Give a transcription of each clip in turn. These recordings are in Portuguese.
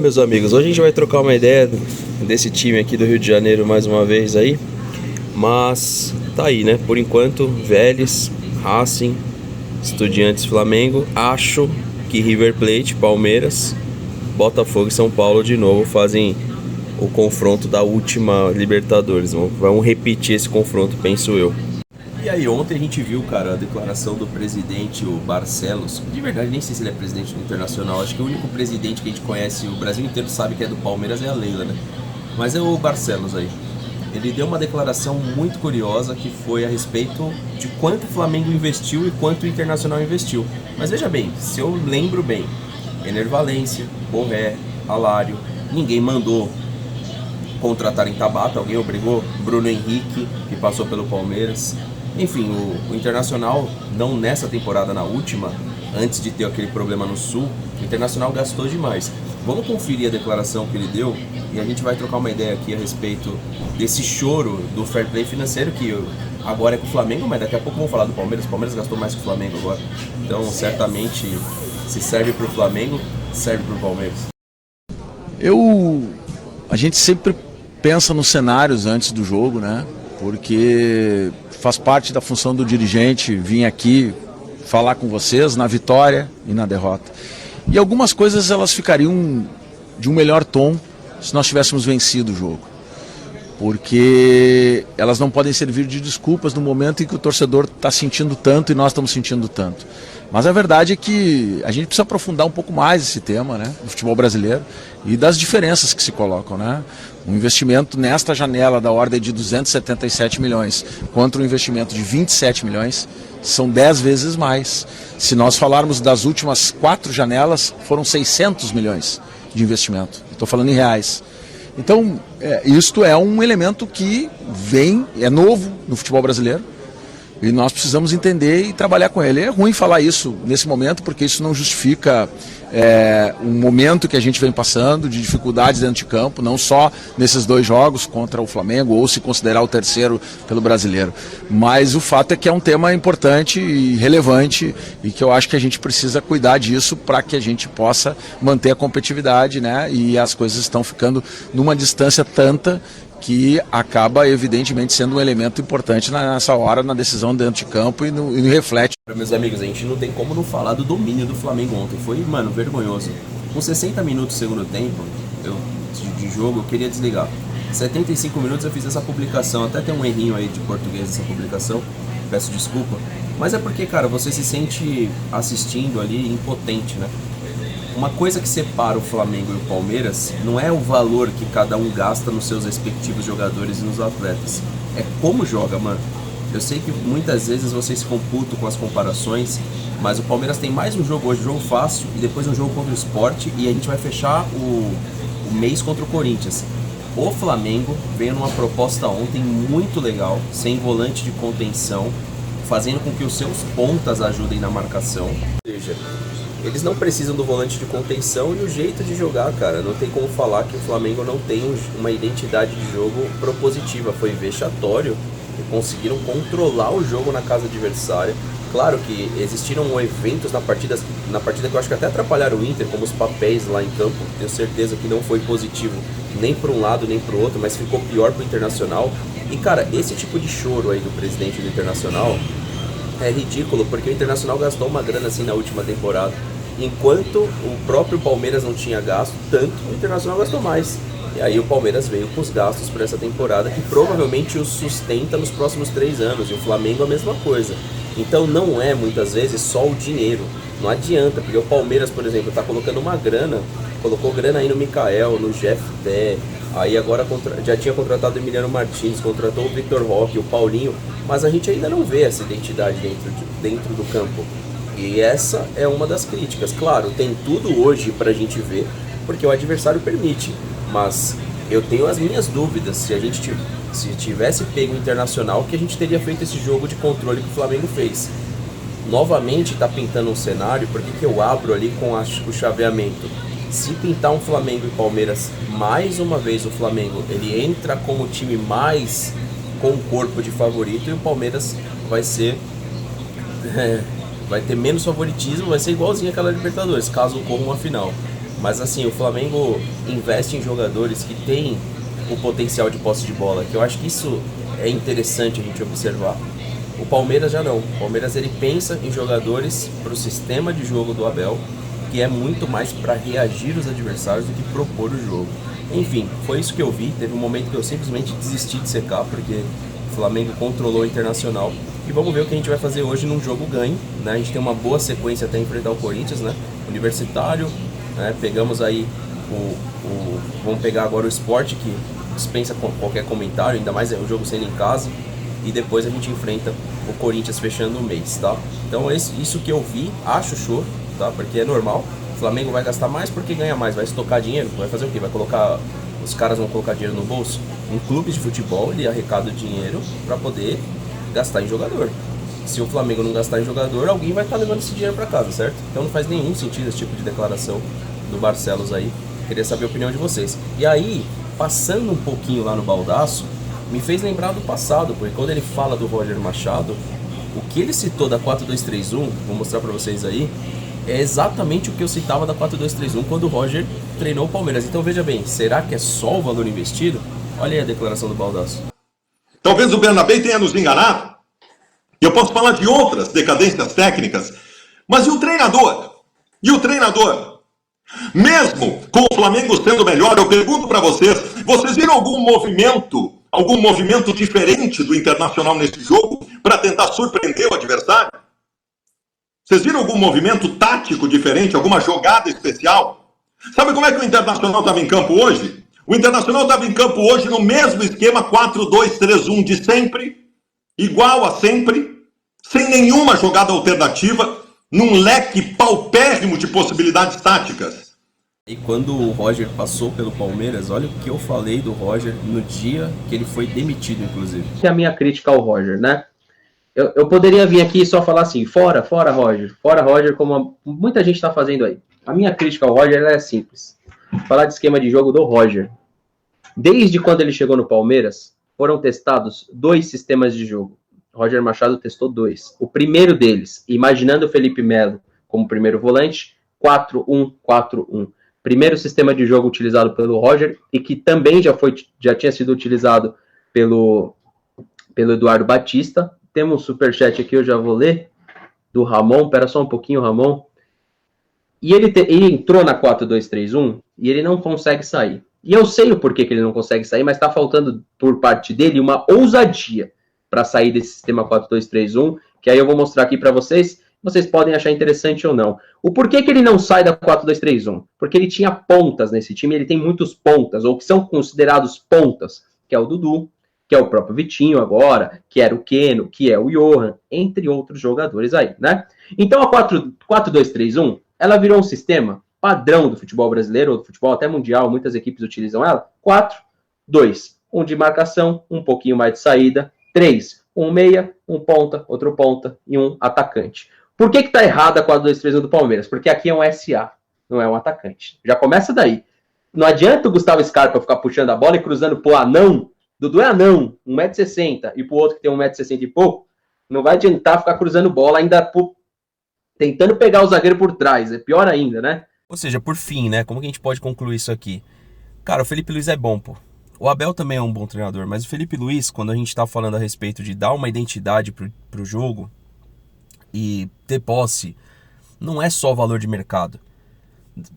Meus amigos, hoje a gente vai trocar uma ideia desse time aqui do Rio de Janeiro mais uma vez aí. Mas tá aí, né? Por enquanto, Vélez, Racing, Estudiantes, Flamengo. Acho que River Plate, Palmeiras, Botafogo e São Paulo de novo fazem o confronto da última Libertadores. Vamos repetir esse confronto, penso eu. E aí, ontem a gente viu, cara, a declaração do presidente, o Barcelos. De verdade, nem sei se ele é presidente do Internacional. Acho que o único presidente que a gente conhece, o Brasil inteiro sabe que é do Palmeiras, é a Leila, né? Mas é o Barcelos aí. Ele deu uma declaração muito curiosa que foi a respeito de quanto o Flamengo investiu e quanto o Internacional investiu. Mas veja bem, se eu lembro bem, Ener Valencia, Borré, Alário, ninguém mandou contratar em Tabata, alguém obrigou, Bruno Henrique, que passou pelo Palmeiras. Enfim, o Internacional, não nessa temporada, na última, antes de ter aquele problema no Sul, o Internacional gastou demais. Vamos conferir a declaração que ele deu e a gente vai trocar uma ideia aqui a respeito desse choro do fair play financeiro, que agora é com o Flamengo, mas daqui a pouco vamos falar do Palmeiras. O Palmeiras gastou mais que o Flamengo agora. Então, certamente, se serve para o Flamengo, serve para o Palmeiras. A gente sempre pensa nos cenários antes do jogo, né? Porque faz parte da função do dirigente vir aqui falar com vocês na vitória e na derrota. E algumas coisas elas ficariam de um melhor tom se nós tivéssemos vencido o jogo. Porque elas não podem servir de desculpas no momento em que o torcedor está sentindo tanto e nós estamos sentindo tanto. Mas a verdade é que a gente precisa aprofundar um pouco mais esse tema, né, do futebol brasileiro e das diferenças que se colocam, né? Um investimento nesta janela da ordem de 277 milhões contra um investimento de 27 milhões são 10 vezes mais. Se nós falarmos das últimas 4 janelas, foram 600 milhões de investimento. Estou falando em reais. Então, isto é um elemento que é novo no futebol brasileiro e nós precisamos entender e trabalhar com ele. É ruim falar isso nesse momento porque isso não justifica um momento que a gente vem passando de dificuldades dentro de campo, não só nesses 2 jogos contra o Flamengo ou se considerar o terceiro pelo Brasileiro. Mas o fato é que é um tema importante e relevante e que eu acho que a gente precisa cuidar disso para que a gente possa manter a competitividade, né? E as coisas estão ficando numa distância tanta que acaba evidentemente sendo um elemento importante nessa hora, na decisão dentro de campo e no reflete. Meus amigos, a gente não tem como não falar do domínio do Flamengo ontem. Foi, mano, vergonhoso. Com 60 minutos do segundo tempo de jogo, eu queria desligar. 75 minutos eu fiz essa publicação, até tem um errinho aí de português nessa publicação, peço desculpa. Mas é porque, cara, você se sente assistindo ali impotente, né? Uma coisa que separa o Flamengo e o Palmeiras não é o valor que cada um gasta nos seus respectivos jogadores e nos atletas. É como joga, mano. Eu sei que muitas vezes vocês ficam putos com as comparações, mas o Palmeiras tem mais um jogo hoje, jogo fácil, e depois um jogo contra o Sport, e a gente vai fechar o mês contra o Corinthians. O Flamengo veio numa proposta ontem muito legal, sem volante de contenção, fazendo com que os seus pontas ajudem na marcação. Ou seja, eles não precisam do volante de contenção e o jeito de jogar, cara. Não tem como falar que o Flamengo não tem uma identidade de jogo propositiva. Foi vexatório e conseguiram controlar o jogo na casa adversária. Claro que existiram eventos na partida que eu acho que até atrapalharam o Inter, como os papéis lá em campo. Tenho certeza que não foi positivo nem para um lado nem para o outro, mas ficou pior para o Internacional. E, cara, esse tipo de choro aí do presidente do Internacional é ridículo, porque o Internacional gastou uma grana assim na última temporada, enquanto o próprio Palmeiras não tinha gasto tanto, o Internacional gastou mais. E aí o Palmeiras veio com os gastos para essa temporada, que provavelmente os sustenta nos próximos 3 anos, e o Flamengo a mesma coisa. Então não é muitas vezes só o dinheiro, não adianta, porque o Palmeiras, por exemplo, está colocando uma grana, colocou grana aí no Mikael, no Jeff Té, aí agora já tinha contratado o Emiliano Martins, contratou o Victor Roque, o Paulinho, mas a gente ainda não vê essa identidade dentro do campo. E essa é uma das críticas. Claro, tem tudo hoje pra gente ver, porque o adversário permite, mas eu tenho as minhas dúvidas se tivesse pego o Internacional, que a gente teria feito esse jogo de controle que o Flamengo fez. Novamente está pintando um cenário, porque que eu abro ali com o chaveamento. Se pintar um Flamengo e Palmeiras, mais uma vez o Flamengo, ele entra como time mais com o corpo de favorito, e o Palmeiras vai ter menos favoritismo, vai ser igualzinho aquela Libertadores, caso ocorra uma final. Mas assim, o Flamengo investe em jogadores que têm o potencial de posse de bola, que eu acho que isso é interessante a gente observar. O Palmeiras já não. O Palmeiras ele pensa em jogadores para o sistema de jogo do Abel, que é muito mais para reagir os adversários do que propor o jogo. Enfim, foi isso que eu vi. Teve um momento que eu simplesmente desisti de secar, porque o Flamengo controlou o Internacional. E vamos ver o que a gente vai fazer hoje num jogo ganho, né? A gente tem uma boa sequência até enfrentar o Corinthians, né? Universitário, né? Pegamos aí vamos pegar agora o Sport, que dispensa qualquer comentário, ainda mais o jogo sendo em casa. E depois a gente enfrenta o Corinthians fechando o mês, tá? Então isso que eu vi, acho show, tá? Porque é normal. O Flamengo vai gastar mais porque ganha mais, vai estocar dinheiro, vai fazer o quê? Os caras vão colocar dinheiro no bolso? Um clube de futebol, ele arrecada dinheiro para poder gastar em jogador. Se o Flamengo não gastar em jogador, alguém vai estar levando esse dinheiro para casa, certo? Então não faz nenhum sentido esse tipo de declaração do Barcelos aí. Queria saber a opinião de vocês. E aí, passando um pouquinho lá no Baldaço, me fez lembrar do passado, porque quando ele fala do Roger Machado, o que ele citou da 4-2-3-1, vou mostrar pra vocês aí, é exatamente o que eu citava da 4-2-3-1 quando o Roger treinou o Palmeiras. Então veja bem, será que é só o valor investido? Olha aí a declaração do Baldasso. Talvez o Bernabé tenha nos enganado, e eu posso falar de outras decadências técnicas, mas e o treinador? E o treinador? Mesmo com o Flamengo sendo melhor, eu pergunto para vocês viram algum movimento diferente do Internacional nesse jogo para tentar surpreender o adversário? Vocês viram algum movimento tático diferente, alguma jogada especial? Sabe como é que o Internacional estava em campo hoje? O Internacional estava em campo hoje no mesmo esquema 4-2-3-1 de sempre, igual a sempre, sem nenhuma jogada alternativa, num leque paupérrimo de possibilidades táticas. E quando o Roger passou pelo Palmeiras, olha o que eu falei do Roger no dia que ele foi demitido, inclusive. Que é a minha crítica ao Roger, né? Eu poderia vir aqui e só falar assim, fora Roger, como muita gente está fazendo aí. A minha crítica ao Roger é simples. Falar de esquema de jogo do Roger. Desde quando ele chegou no Palmeiras, foram testados 2 sistemas de jogo. Roger Machado testou 2. O primeiro deles, imaginando o Felipe Melo como primeiro volante, 4-1-4-1. Primeiro sistema de jogo utilizado pelo Roger e que também já tinha sido utilizado pelo Eduardo Batista. Temos um superchat aqui, eu já vou ler, do Ramon. Espera só um pouquinho, Ramon. E ele entrou na 4-2-3-1 e ele não consegue sair. E eu sei o porquê que ele não consegue sair, mas está faltando por parte dele uma ousadia para sair desse sistema 4-2-3-1, que aí eu vou mostrar aqui para vocês. Vocês podem achar interessante ou não. O porquê que ele não sai da 4-2-3-1? Porque ele tinha pontas nesse time, ele tem muitos pontas, ou que são considerados pontas, que é o Dudu, que é o próprio Vitinho agora, que era o Keno, que é o Johan, entre outros jogadores aí, né? Então a 4-2-3-1, ela virou um sistema padrão do futebol brasileiro, ou do futebol até mundial, muitas equipes utilizam ela. 4-2, um de marcação, um pouquinho mais de saída, 3, um meia, um ponta, outro ponta e um atacante. Por que tá errada a 4-2-3-1 do Palmeiras? Porque aqui é um SA, não é um atacante. Já começa daí. Não adianta o Gustavo Scarpa ficar puxando a bola e cruzando pro anão. Dudu é anão, 1,60m, e pro outro que tem 1,60m e pouco, não vai adiantar ficar cruzando bola ainda tentando pegar o zagueiro por trás. É pior ainda, né? Ou seja, por fim, né? Como que a gente pode concluir isso aqui? Cara, o Felipe Luiz é bom, pô. O Abel também é um bom treinador, mas o Felipe Luiz, quando a gente tá falando a respeito de dar uma identidade pro jogo e ter posse, não é só valor de mercado.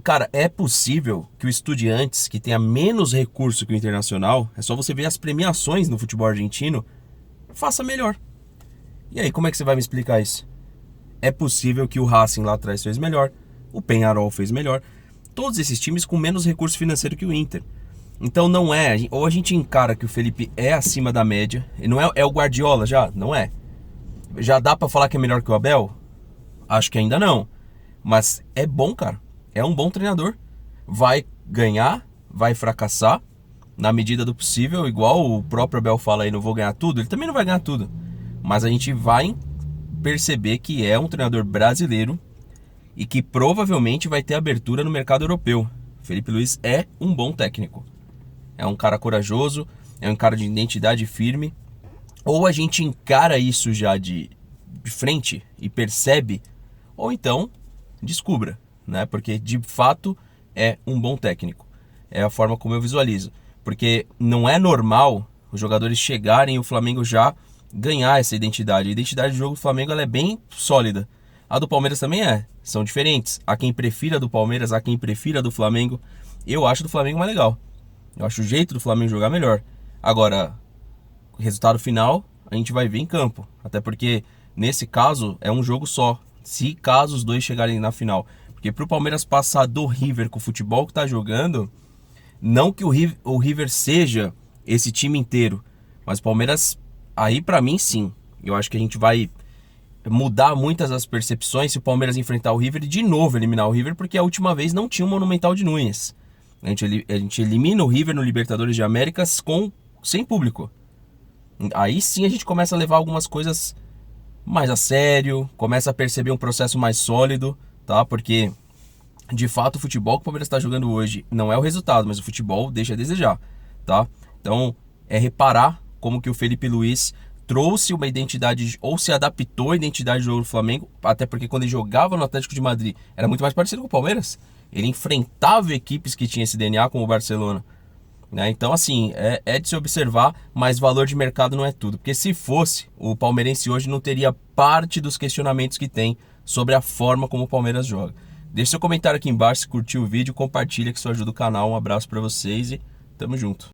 Cara, é possível que o Estudiantes, que tenha menos recurso que o Internacional, é só você ver as premiações no futebol argentino, faça melhor. E aí, como é que você vai me explicar isso? É possível que o Racing lá atrás fez melhor, o Peñarol fez melhor, todos esses times com menos recurso financeiro que o Inter. Então não é, ou a gente encara que o Felipe é acima da média, e não é o Guardiola já? Não é. Já dá pra falar que é melhor que o Abel? Acho que ainda não. Mas é bom, cara. É um bom treinador. Vai ganhar, vai fracassar, na medida do possível, igual o próprio Abel fala aí, não vou ganhar tudo. Ele também não vai ganhar tudo. Mas a gente vai perceber que é um treinador brasileiro e que provavelmente vai ter abertura no mercado europeu. Felipe Luiz é um bom técnico. É um cara corajoso, é um cara de identidade firme. Ou a gente encara isso já de frente e percebe, ou então descubra, né? Porque de fato é um bom técnico. É a forma como eu visualizo. Porque não é normal os jogadores chegarem e o Flamengo já ganhar essa identidade. A identidade de jogo do Flamengo ela é bem sólida. A do Palmeiras também é. São diferentes. Há quem prefira a do Palmeiras, há quem prefira a do Flamengo. Eu acho do Flamengo mais legal. Eu acho o jeito do Flamengo jogar melhor. Agora, o resultado final a gente vai ver em campo. Até porque, nesse caso, é um jogo só. Se caso os dois chegarem na final. Porque pro Palmeiras passar do River com o futebol que tá jogando, não que o River seja esse time inteiro, mas o Palmeiras, aí pra mim sim. Eu acho que a gente vai mudar muitas das percepções se o Palmeiras enfrentar o River e de novo eliminar o River, porque a última vez não tinha o Monumental de Núñez. A gente elimina o River no Libertadores de Américas sem público. Aí sim a gente começa a levar algumas coisas mais a sério, começa a perceber um processo mais sólido, tá? Porque, de fato, o futebol que o Palmeiras está jogando hoje não é o resultado, mas o futebol deixa a desejar, tá? Então, é reparar como que o Felipe Luiz trouxe uma identidade, ou se adaptou à identidade do jogo do Flamengo, até porque quando ele jogava no Atlético de Madrid, era muito mais parecido com o Palmeiras. Ele enfrentava equipes que tinham esse DNA, como o Barcelona. Né? Então, assim, é de se observar, mas valor de mercado não é tudo. Porque se fosse, o palmeirense hoje não teria parte dos questionamentos que tem sobre a forma como o Palmeiras joga. Deixe seu comentário aqui embaixo, se curtiu o vídeo, compartilha que isso ajuda o canal. Um abraço pra vocês e tamo junto.